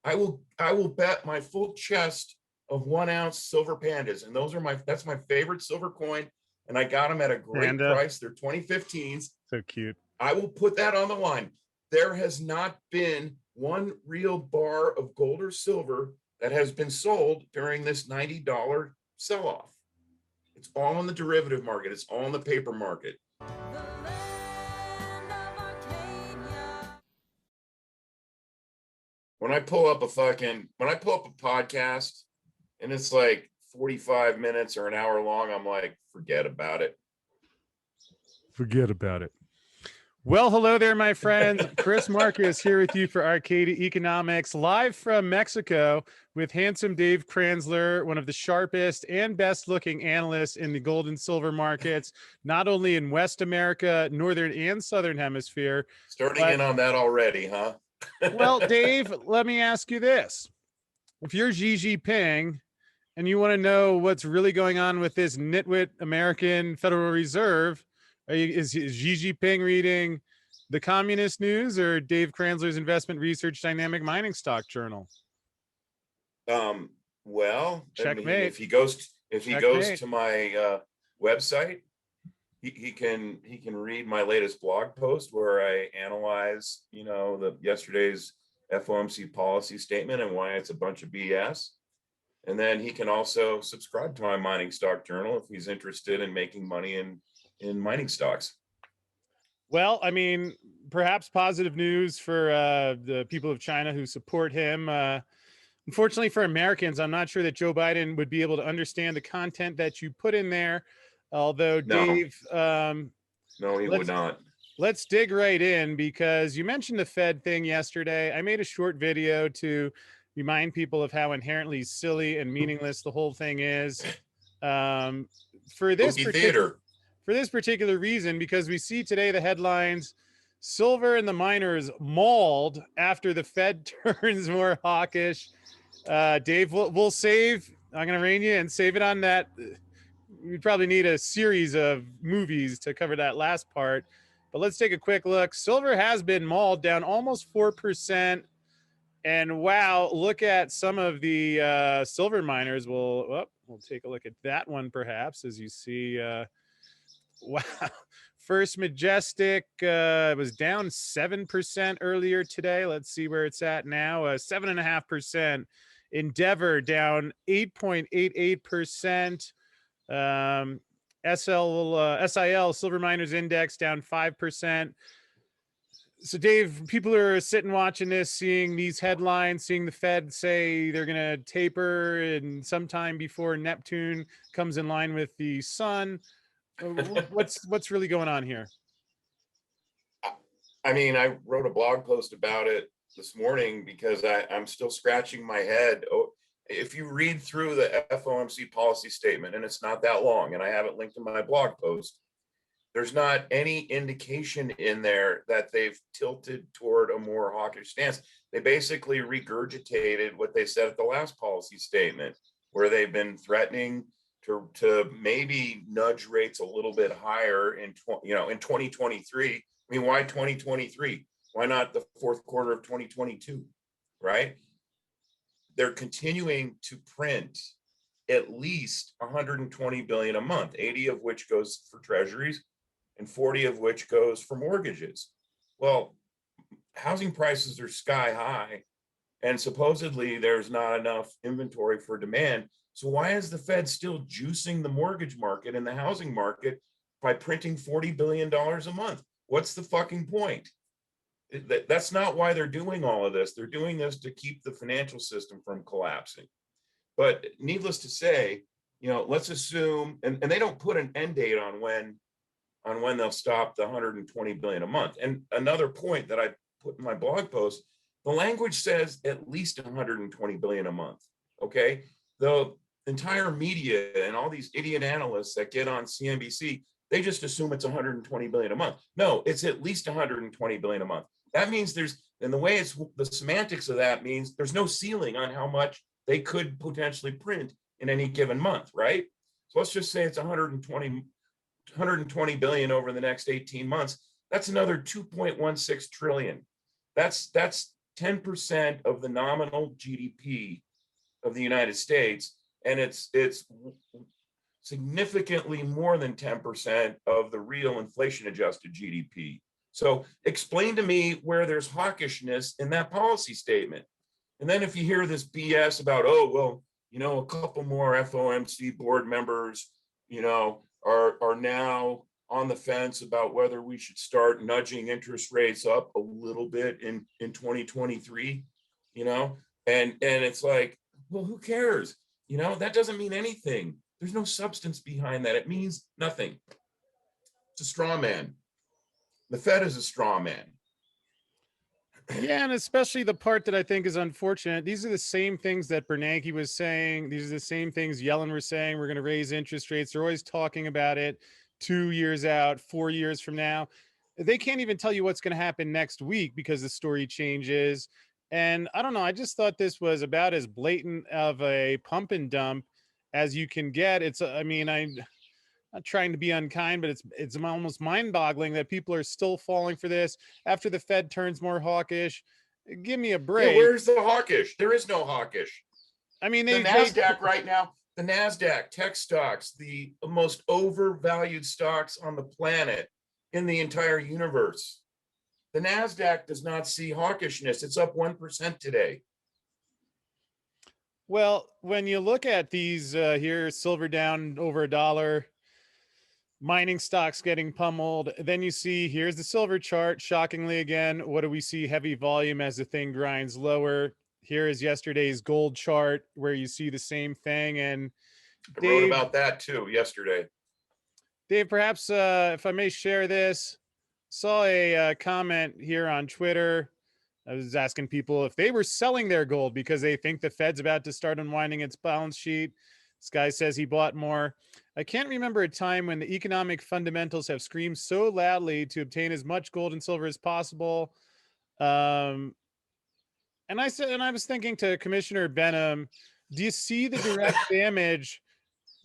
I will bet my full chest of 1 ounce silver pandas, and that's my favorite silver coin, and I got them at a great price. They're 2015s. So cute. I will put that on the line. There has not been one real bar of gold or silver that has been sold during this $90 sell-off. It's all in the derivative market. It's all in the paper market. When I pull up a podcast and it's like 45 minutes or an hour long, I'm like, forget about it. Forget about it. Well, hello there, my friends. Chris Marcus here with you for Arcadia Economics, live from Mexico with handsome Dave Kranzler, one of the sharpest and best looking analysts in the gold and silver markets, not only in West America, Northern and Southern Hemisphere. Starting in on that already, huh? Well, Dave, let me ask you this. If you're Xi Jinping and you want to know what's really going on with this nitwit American Federal Reserve, is Xi Jinping reading the Communist News or Dave Kranzler's Investment Research Dynamic Mining Stock Journal? Well, checkmate. I mean, if he goes to my website, he can read my latest blog post where I analyze, yesterday's FOMC policy statement and why it's a bunch of BS. And then he can also subscribe to my mining stock journal if he's interested in making money in mining stocks. Well, I mean, perhaps positive news for the people of China who support him. Unfortunately for Americans, I'm not sure that Joe Biden would be able to understand the content that you put in there. Although, Dave, no, he would not. Let's dig right in, because you mentioned the Fed thing yesterday. I made a short video to remind people of how inherently silly and meaningless the whole thing is. For this particular reason, because we see today the headlines, silver and the miners mauled after the Fed turns more hawkish. Dave, we'll save. I'm going to rein you and save it on that. We'd probably need a series of movies to cover that last part. But let's take a quick look. Silver has been mauled, down almost 4%. And wow, look at some of the silver miners. We'll take a look at that one, perhaps, as you see. Wow. First Majestic was down 7% earlier today. Let's see where it's at now. 7.5%. Endeavor down 8.88%. SIL Silver Miners Index down 5%. So Dave, people are sitting watching this, seeing these headlines, seeing the Fed say they're going to taper and sometime before Neptune comes in line with the sun. What's really going on here? I mean, I wrote a blog post about it this morning because I'm still scratching my head. If you read through the FOMC policy statement, and it's not that long, and I have it linked in my blog post, there's not any indication in there that they've tilted toward a more hawkish stance. They basically regurgitated what they said at the last policy statement, where they've been threatening to maybe nudge rates a little bit higher in 2023. I mean, why 2023? Why not the fourth quarter of 2022, right? They're continuing to print at least 120 billion a month, 80 of which goes for treasuries and 40 of which goes for mortgages. Well, housing prices are sky high, and supposedly there's not enough inventory for demand. So why is the Fed still juicing the mortgage market and the housing market by printing $40 billion a month? What's the fucking point? That's not why they're doing all of this. They're doing this to keep the financial system from collapsing. But needless to say, let's assume, and they don't put an end date on when they'll stop the 120 billion a month. And another point that I put in my blog post, the language says at least 120 billion a month. Okay. The entire media and all these idiot analysts that get on CNBC, they just assume it's 120 billion a month. No, it's at least 120 billion a month. That means and the way it's the semantics of that means there's no ceiling on how much they could potentially print in any given month, right? So let's just say it's 120 billion over the next 18 months. That's another 2.16 trillion. That's 10% of the nominal GDP of the United States, and it's significantly more than 10% of the real inflation adjusted GDP. So explain to me where there's hawkishness in that policy statement. And then if you hear this BS about, oh, well, a couple more FOMC board members, are now on the fence about whether we should start nudging interest rates up a little bit in 2023, and it's like, well, who cares? That doesn't mean anything. There's no substance behind that. It means nothing. It's a straw man. The Fed is a straw man. Yeah, and especially the part that I think is unfortunate. These are the same things that Bernanke was saying. These are the same things Yellen were saying. We're going to raise interest rates. They're always talking about it 2 years out, 4 years from now. They can't even tell you what's going to happen next week because the story changes. And I don't know. I just thought this was about as blatant of a pump and dump as you can get. I'm not trying to be unkind, but it's almost mind-boggling that people are still falling for this after the Fed turns more hawkish. Give me a break. Yeah, where's the hawkish? There is no hawkish. I mean, the NASDAQ right now, the NASDAQ tech stocks, the most overvalued stocks on the planet in the entire universe. The NASDAQ does not see hawkishness. It's up 1% today. Well, when you look at these here, silver down over $1, mining stocks getting pummeled, then you see here's the silver chart. Shockingly, again, what do we see? Heavy volume as the thing grinds lower. Here is yesterday's gold chart where you see the same thing. And I wrote about that too yesterday. Dave, perhaps if I may share this, saw a comment here on Twitter. I was asking people if they were selling their gold because they think the Fed's about to start unwinding its balance sheet. This guy says he bought more. I can't remember a time when the economic fundamentals have screamed so loudly to obtain as much gold and silver as possible. And I was thinking to Commissioner Benham, do you see the direct damage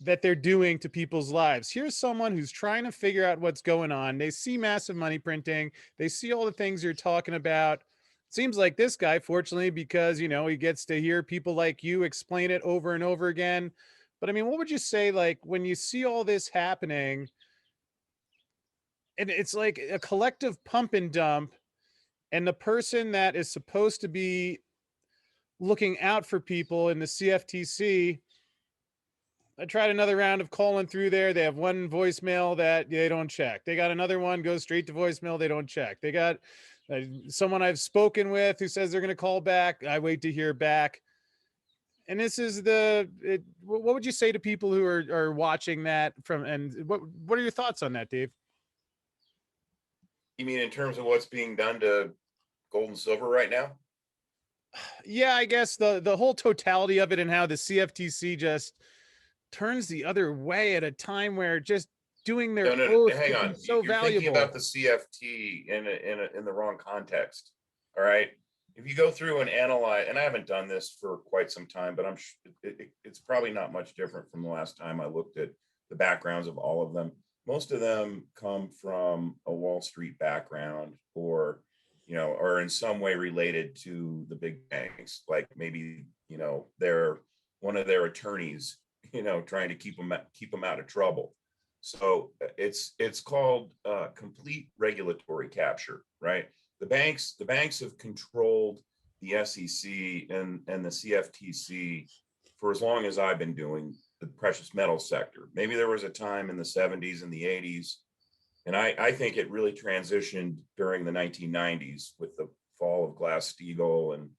that they're doing to people's lives? Here's someone who's trying to figure out what's going on. They see massive money printing. They see all the things you're talking about. Seems like this guy, fortunately, because, he gets to hear people like you explain it over and over again. But I mean, what would you say, like, when you see all this happening and it's like a collective pump and dump, and the person that is supposed to be looking out for people in the CFTC, I tried another round of calling through there. They have one voicemail that they don't check. They got another one, goes straight to voicemail. They don't check. They got someone I've spoken with who says they're going to call back. I wait to hear back. And this is what would you say to people who are watching that and what are your thoughts on that, Dave? You mean in terms of what's being done to gold and silver right now? Yeah, I guess the whole totality of it and how the CFTC just turns the other way at a time where just doing their oath hang on. So You're valuable. thinking about the CFT in the wrong context. All right. If you go through and analyze, and I haven't done this for quite some time, but it's probably not much different from the last time I looked at the backgrounds of all of them. Most of them come from a Wall Street background or in some way related to the big banks, like maybe, they're one of their attorneys, trying to keep them out of trouble. So it's called complete regulatory capture, right? The banks have controlled the SEC and the CFTC for as long as I've been doing the precious metal sector. Maybe there was a time in the 70s and the 80s, and I think it really transitioned during the 1990s with the fall of Glass-Steagall and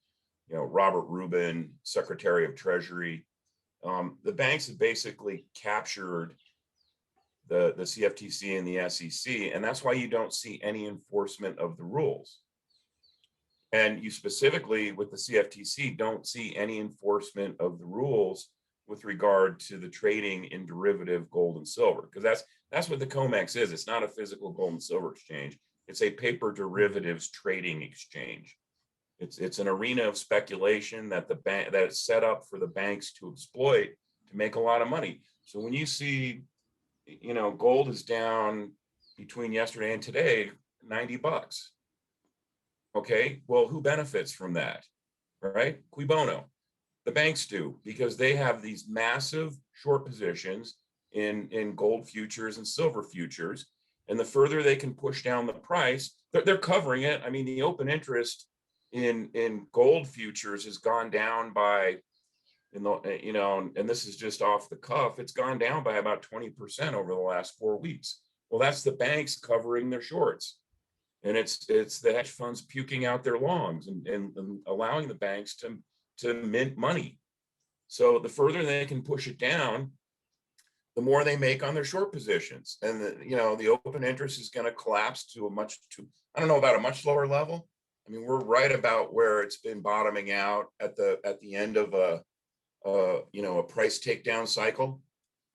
Robert Rubin, Secretary of Treasury. The banks have basically captured the CFTC and the SEC, and that's why you don't see any enforcement of the rules. And you specifically with the CFTC don't see any enforcement of the rules with regard to the trading in derivative gold and silver, because that's what the COMEX is. It's not a physical gold and silver exchange. It's a paper derivatives trading exchange. It's an arena of speculation that that's set up for the banks to exploit to make a lot of money. So when you see, gold is down between yesterday and today, $90. Okay, well, who benefits from that? Right? Cui bono. The banks do, because they have these massive short positions in gold futures and silver futures. And the further they can push down the price, they're covering it. I mean, the open interest in gold futures has gone down by, and this is just off the cuff, it's gone down by about 20% over the last 4 weeks. Well, that's the banks covering their shorts. And it's the hedge funds puking out their longs and allowing the banks to mint money. So the further they can push it down, the more they make on their short positions. And the open interest is going to collapse to I don't know about a much lower level. I mean, we're right about where it's been bottoming out at the end of a price takedown cycle.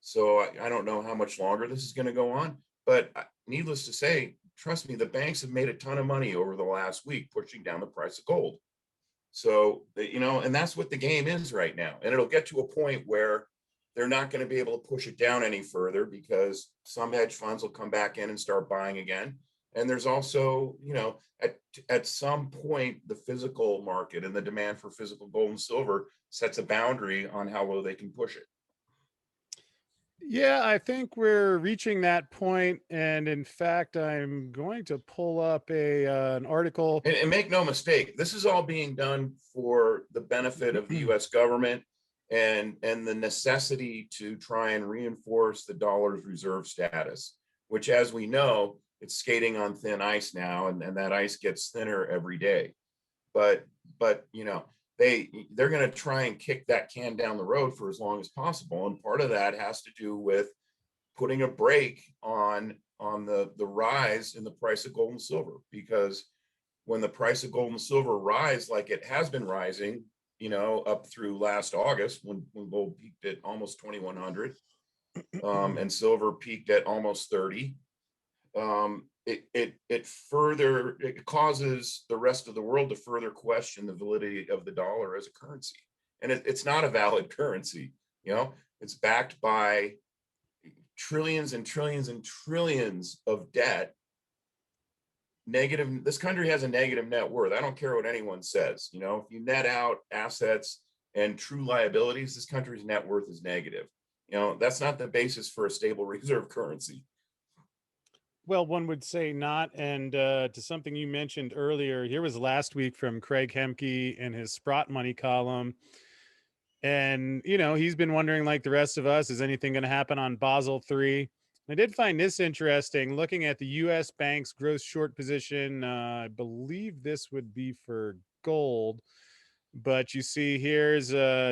So I don't know how much longer this is going to go on, but needless to say, trust me, the banks have made a ton of money over the last week pushing down the price of gold. So, and that's what the game is right now. And it'll get to a point where they're not going to be able to push it down any further because some hedge funds will come back in and start buying again. And there's also, at some point, the physical market and the demand for physical gold and silver sets a boundary on how low they can push it. Yeah, I think we're reaching that point, and in fact, I'm going to pull up an article. And make no mistake, this is all being done for the benefit of the U.S. government and the necessity to try and reinforce the dollar's reserve status, which, as we know, it's skating on thin ice now, and that ice gets thinner every day. But they're going to try and kick that can down the road for as long as possible, and part of that has to do with putting a brake on the rise in the price of gold and silver, because when the price of gold and silver rise like it has been rising, up through last August when gold peaked at almost 2,100 and silver peaked at almost 30, it causes the rest of the world to further question the validity of the dollar as a currency. And it's not a valid currency. It's backed by trillions and trillions and trillions of debt. This country has a negative net worth. I don't care what anyone says. If you net out assets and true liabilities, this country's net worth is negative. That's not the basis for a stable reserve currency. Well, one would say not. And to something you mentioned earlier, here was last week from Craig Hemke in his Sprott Money column. And, he's been wondering, like the rest of us, is anything going to happen on Basel III? I did find this interesting, looking at the U.S. bank's gross short position. I believe this would be for gold. But you see, here's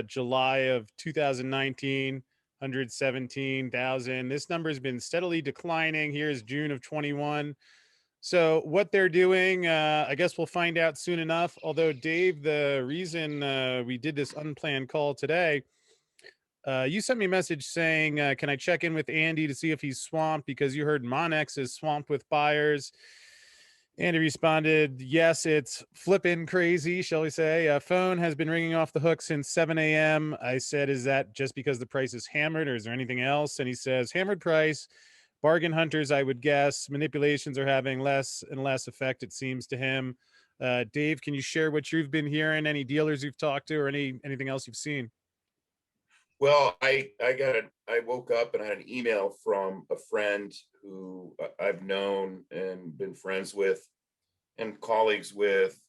July of 2019, 117,000. This number has been steadily declining. Here's June of 21. So what they're doing, I guess we'll find out soon enough. Although, Dave, the reason we did this unplanned call today, you sent me a message saying, can I check in with Andy to see if he's swamped, because you heard Monex is swamped with buyers. Andy responded, yes, it's flipping crazy, shall we say. Phone has been ringing off the hook since 7 a.m. I said, is that just because the price is hammered, or is there anything else? And he says, hammered price, bargain hunters, I would guess. Manipulations are having less and less effect, it seems to him. Dave, can you share what you've been hearing? Any dealers you've talked to, or anything else you've seen? Well, I woke up and I had an email from a friend who I've known and been friends with and colleagues with,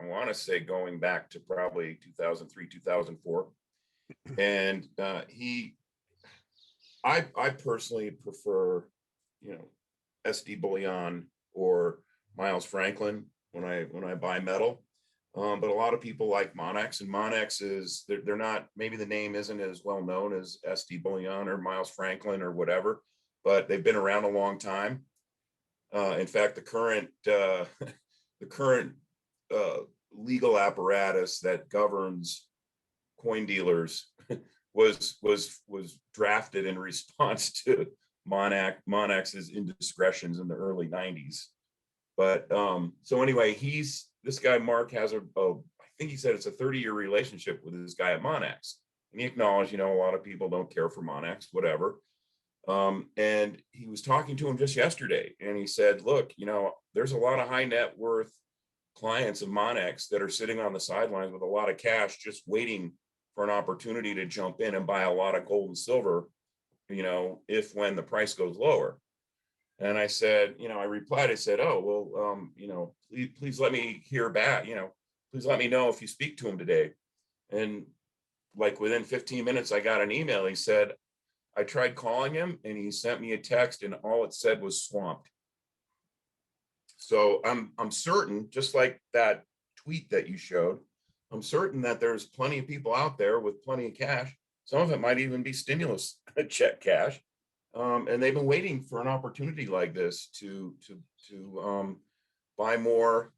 I want to say going back to probably 2003, 2004. And I personally prefer, SD Bullion or Miles Franklin when I buy metal. But a lot of people like Monex, and Monex is, they're not, maybe the name isn't as well known as SD Bullion or Miles Franklin or whatever, but they've been around a long time. In fact, the current legal apparatus that governs coin dealers was drafted in response to Monex's indiscretions in the early 90s. But so anyway, this guy, Mark, has I think he said it's a 30-year relationship with this guy at Monex. And he acknowledged, a lot of people don't care for Monex, whatever. And he was talking to him just yesterday, and he said, look, there's a lot of high net worth clients of Monex that are sitting on the sidelines with a lot of cash, just waiting for an opportunity to jump in and buy a lot of gold and silver, if when the price goes lower. And I said, I replied, I said, oh, well, please let me hear back, please let me know if you speak to him today. And like within 15 minutes, I got an email. He said, I tried calling him and he sent me a text and all it said was swamped. So I'm certain, just like that tweet that you showed, I'm certain that there's plenty of people out there with plenty of cash. Some of it might even be stimulus check cash. And they've been waiting for an opportunity like this to buy more,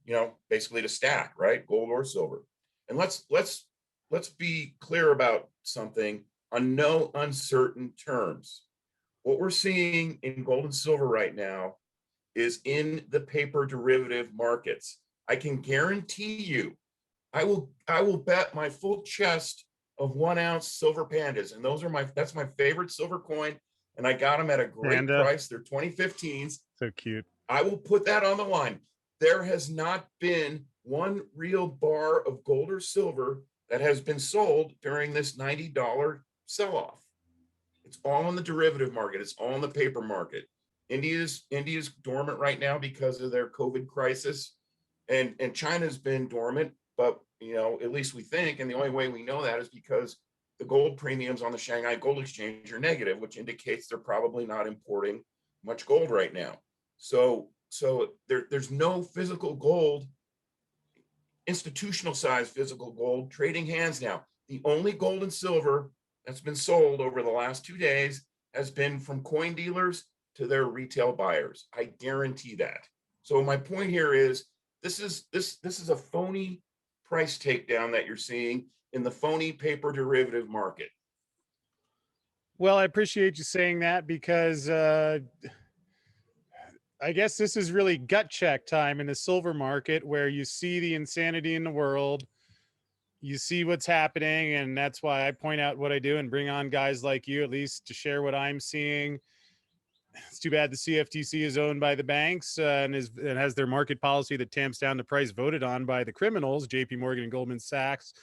basically to stack, right? Gold or silver. And let's be clear about something on no uncertain terms. What we're seeing in gold and silver right now is in the paper derivative markets. I can guarantee you, I will bet my full chest of 1 ounce silver pandas, and that's my favorite silver coin, and I got them at a great price. They're 2015s. So cute. I will put that on the line. There has not been one real bar of gold or silver that has been sold during this $90 sell-off. It's all in the derivative market. It's all in the paper market. India's dormant right now because of their COVID crisis, and China's been dormant, but at least we think, and the only way we know that is because the gold premiums on the Shanghai Gold Exchange are negative, which indicates they're probably not importing much gold right now. So there's no physical gold, institutional size physical gold trading hands now. The only gold and silver that's been sold over the last 2 days has been from coin dealers to their retail buyers. I guarantee that. So my point here is this is a phony price takedown that you're seeing in the phony paper derivative market. Well, I appreciate you saying that because I guess this is really gut check time in the silver market, where you see the insanity in the world, you see what's happening, and that's why I point out what I do and bring on guys like you, at least to share what I'm seeing. It's too bad the CFTC is owned by the banks and has their market policy that tamps down the price voted on by the criminals, JP Morgan and Goldman Sachs.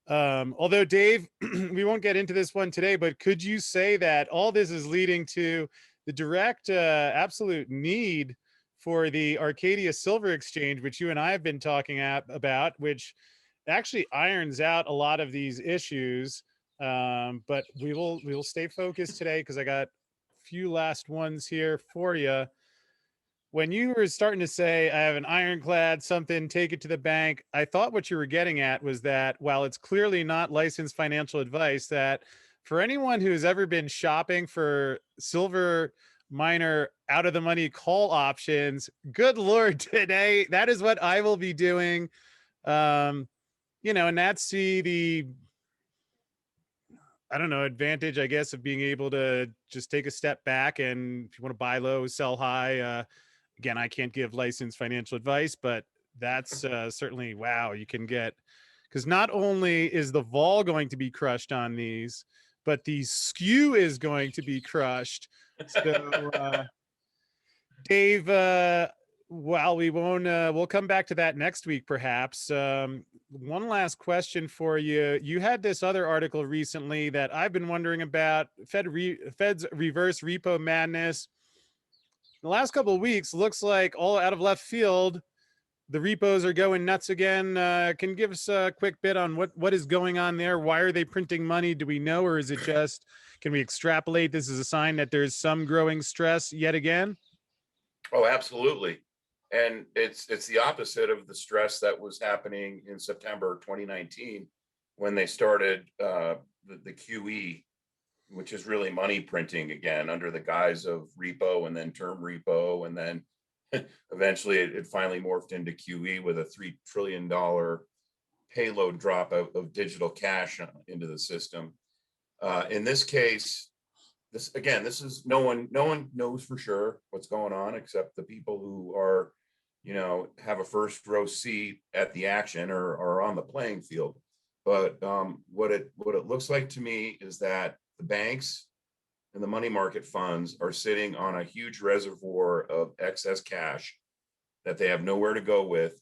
Although, Dave, we won't get into this one today, but could you say that all this is leading to the direct absolute need for the Arcadia Silver Exchange, which you and I have been talking about, which actually irons out a lot of these issues. But we will stay focused today because I got few last ones here for you. When you were starting to say, I have an ironclad something, take it to the bank, I thought what you were getting at was that while it's clearly not licensed financial advice, that for anyone who's ever been shopping for silver miner out of the money call options, good Lord, today, that is what I will be doing. And that's the I don't know, advantage, I guess, of being able to just take a step back. And if you want to buy low, sell high, again, I can't give licensed financial advice, but that's certainly, wow, you can get, because not only is the vol going to be crushed on these, but the skew is going to be crushed. So, Dave, well, we'll come back to that next week, perhaps. One last question for you. You had this other article recently that I've been wondering about, Fed's reverse repo madness. The last couple of weeks, looks like all out of left field, the repos are going nuts again. Can you give us a quick bit on what is going on there? Why are they printing money? Do we know, or is it just, can we extrapolate this as a sign that there's some growing stress yet again? Oh, absolutely. And it's the opposite of the stress that was happening in September 2019 when they started the QE, which is really money printing again under the guise of repo and then term repo. And then eventually it finally morphed into QE with a $3 trillion payload drop of digital cash into the system. In this case, this is no one knows for sure what's going on except the people who are, have a first row seat at the action or are on the playing field. But what it looks like to me is that the banks and the money market funds are sitting on a huge reservoir of excess cash that they have nowhere to go with.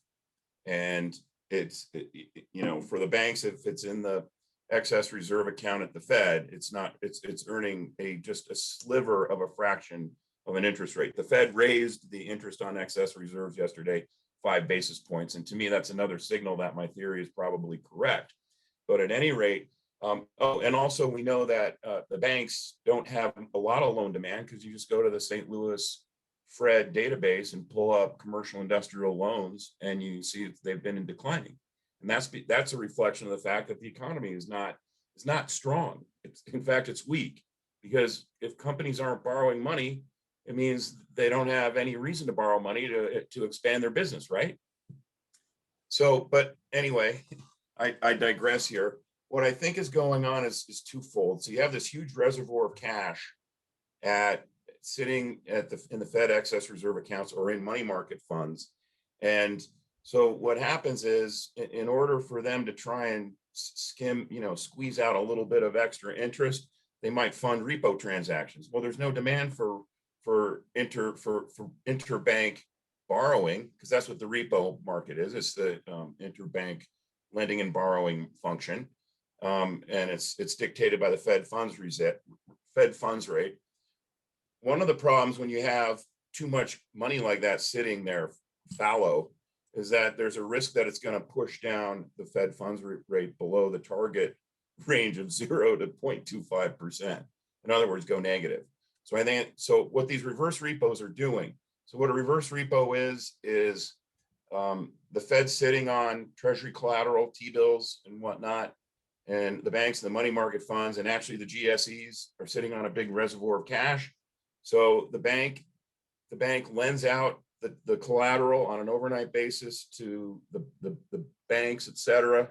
And for the banks, if it's in the excess reserve account at the Fed, it's earning just a sliver of a fraction of an interest rate. The Fed raised the interest on excess reserves yesterday 5 basis points. And to me, that's another signal that my theory is probably correct. But at any rate, and also we know that the banks don't have a lot of loan demand, because you just go to the St. Louis Fred database and pull up commercial industrial loans, and you see they've been in declining. And that's a reflection of the fact that the economy is not strong. In fact, it's weak, because if companies aren't borrowing money, it means they don't have any reason to borrow money to expand their business, right? So, but anyway, I digress here. What I think is going on is twofold. So you have this huge reservoir of cash sitting in the Fed excess reserve accounts or in money market funds. And so what happens is, in order for them to try and squeeze out a little bit of extra interest, they might fund repo transactions. Well, there's no demand for interbank borrowing, because that's what the repo market is. It's the interbank lending and borrowing function, and it's dictated by the Fed funds rate. One of the problems when you have too much money like that sitting there fallow is that there's a risk that it's going to push down the Fed funds rate below the target range of 0 to 0.25%. In other words, go negative. So I think what these reverse repos are doing. So what a reverse repo is the Fed sitting on Treasury collateral, T-bills and whatnot, and the banks and the money market funds, and actually the GSEs are sitting on a big reservoir of cash. So the bank lends out the collateral on an overnight basis to the banks, et cetera,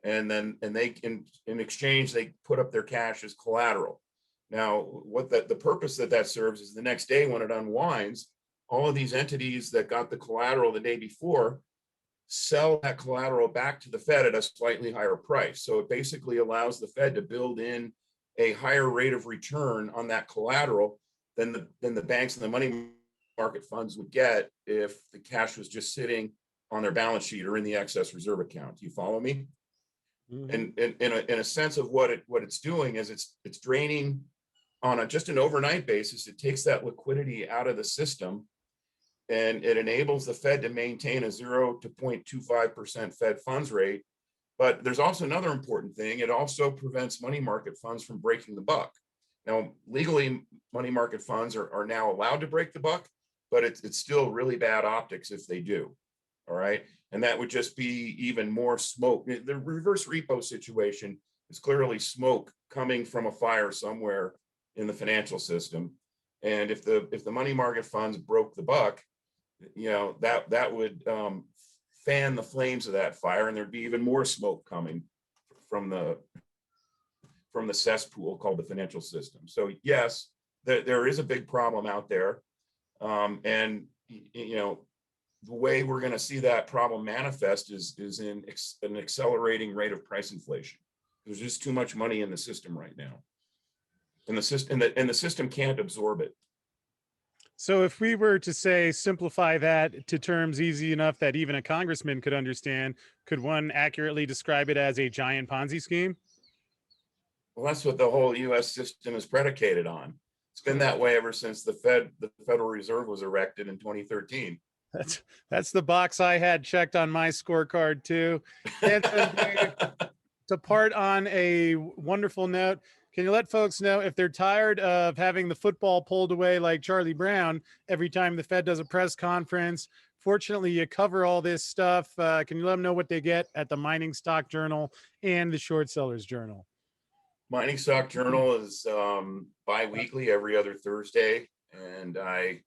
and they in exchange they put up their cash as collateral. Now, what the purpose that serves is the next day when it unwinds, all of these entities that got the collateral the day before sell that collateral back to the Fed at a slightly higher price. So it basically allows the Fed to build in a higher rate of return on that collateral than the banks and the money market funds would get if the cash was just sitting on their balance sheet or in the excess reserve account. Do you follow me? Mm-hmm. And in a sense of what it's doing is it's draining on just an overnight basis. It takes that liquidity out of the system, and it enables the Fed to maintain a 0 to 0.25% Fed funds rate. But there's also another important thing. It also prevents money market funds from breaking the buck. Now, legally, money market funds are now allowed to break the buck, but it's still really bad optics if they do. All right. And that would just be even more smoke. The reverse repo situation is clearly smoke coming from a fire somewhere in the financial system. And if the money market funds broke the buck, that would fan the flames of that fire, and there'd be even more smoke coming from the cesspool called the financial system. So yes, there is a big problem out there, and the way we're going to see that problem manifest is in an accelerating rate of price inflation. There's just too much money in the system right now, and the system can't absorb it. So if we were to simplify that to terms easy enough that even a congressman could understand, could one accurately describe it as a giant Ponzi scheme? Well, that's what the whole U.S. system is predicated on. It's been that way ever since the Federal Reserve was erected in 2013. That's the box I had checked on my scorecard too. And to part on a wonderful note, can you let folks know if they're tired of having the football pulled away like Charlie Brown every time the Fed does a press conference? Fortunately, you cover all this stuff. Can you let them know what they get at the Mining Stock Journal and the Short Sellers Journal? Mining Stock Journal is bi-weekly, every other Thursday, and I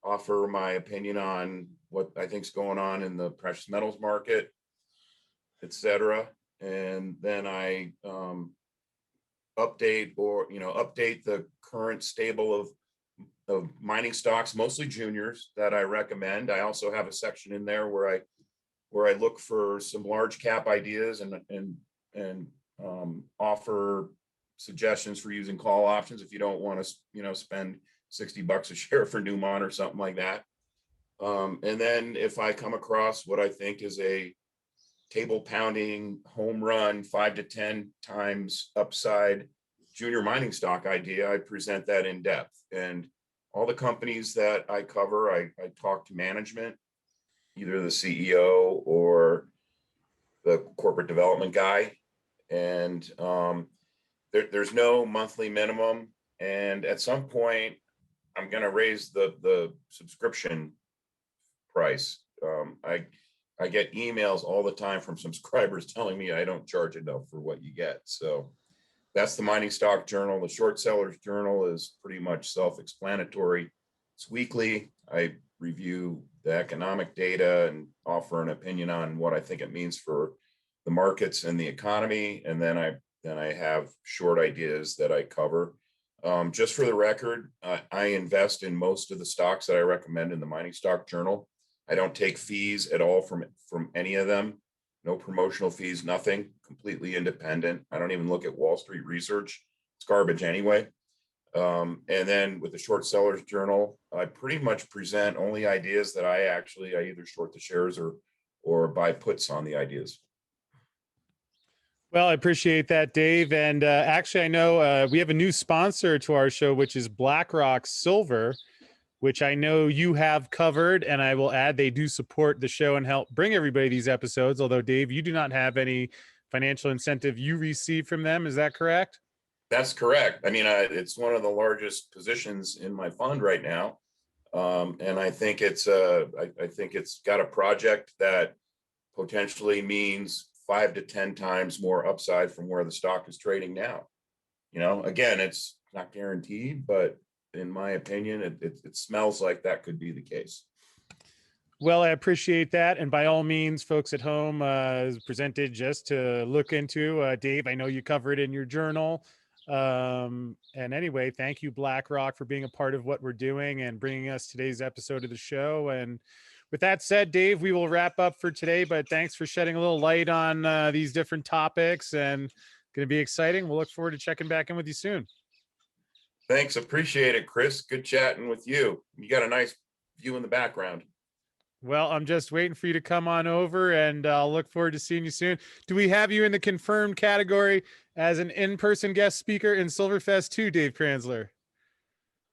offer my opinion on what I think is going on in the precious metals market, et cetera. And then I update the current stable of mining stocks, mostly juniors, that I recommend. I also have a section in there where I look for some large cap ideas and offer suggestions for using call options if you don't want to spend $60 a share for Newmont or something like that. And then if I come across what I think is a table pounding home run, 5 to 10 times upside junior mining stock idea, I present that in depth. And all the companies that I cover, I talk to management, either the CEO or the corporate development guy. And there's no monthly minimum. And at some point, I'm going to raise the subscription price. I get emails all the time from subscribers telling me I don't charge enough for what you get. So that's the Mining Stock Journal. The Short Sellers Journal is pretty much self-explanatory. It's weekly. I review the economic data and offer an opinion on what I think it means for the markets and the economy. And then I have short ideas that I cover. Just for the record, I invest in most of the stocks that I recommend in the Mining Stock Journal. I don't take fees at all from any of them. No promotional fees, nothing, completely independent. I don't even look at Wall Street research. It's garbage anyway. And then with the Short Sellers Journal, I pretty much present only ideas that I either short the shares or buy puts on the ideas. Well, I appreciate that, Dave. And actually, I know we have a new sponsor to our show, which is Blackrock Silver, which I know you have covered. And I will add, they do support the show and help bring everybody these episodes. Although, Dave, you do not have any financial incentive you receive from them. Is that correct? That's correct. I mean, it's one of the largest positions in my fund right now. And I think it's got a project that potentially means 5 to 10 times more upside from where the stock is trading now. Again, it's not guaranteed, but in my opinion, it smells like that could be the case. Well, I appreciate that. And by all means, folks at home, presented just to look into. Dave, I know you cover it in your journal. And anyway, thank you, Blackrock, for being a part of what we're doing and bringing us today's episode of the show. And with that said, Dave, we will wrap up for today, but thanks for shedding a little light on these different topics, and going to be exciting. We'll look forward to checking back in with you soon. Thanks. Appreciate it, Chris. Good chatting with you. You got a nice view in the background. Well, I'm just waiting for you to come on over, and I'll look forward to seeing you soon. Do we have you in the confirmed category as an in-person guest speaker in Silverfest 2, Dave Kranzler?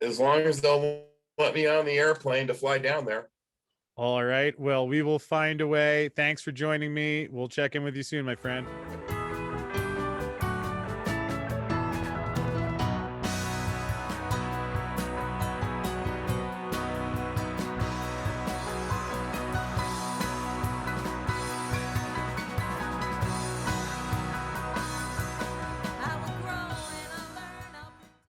As long as they'll let me on the airplane to fly down there. All right. Well, we will find a way. Thanks for joining me. We'll check in with you soon, my friend.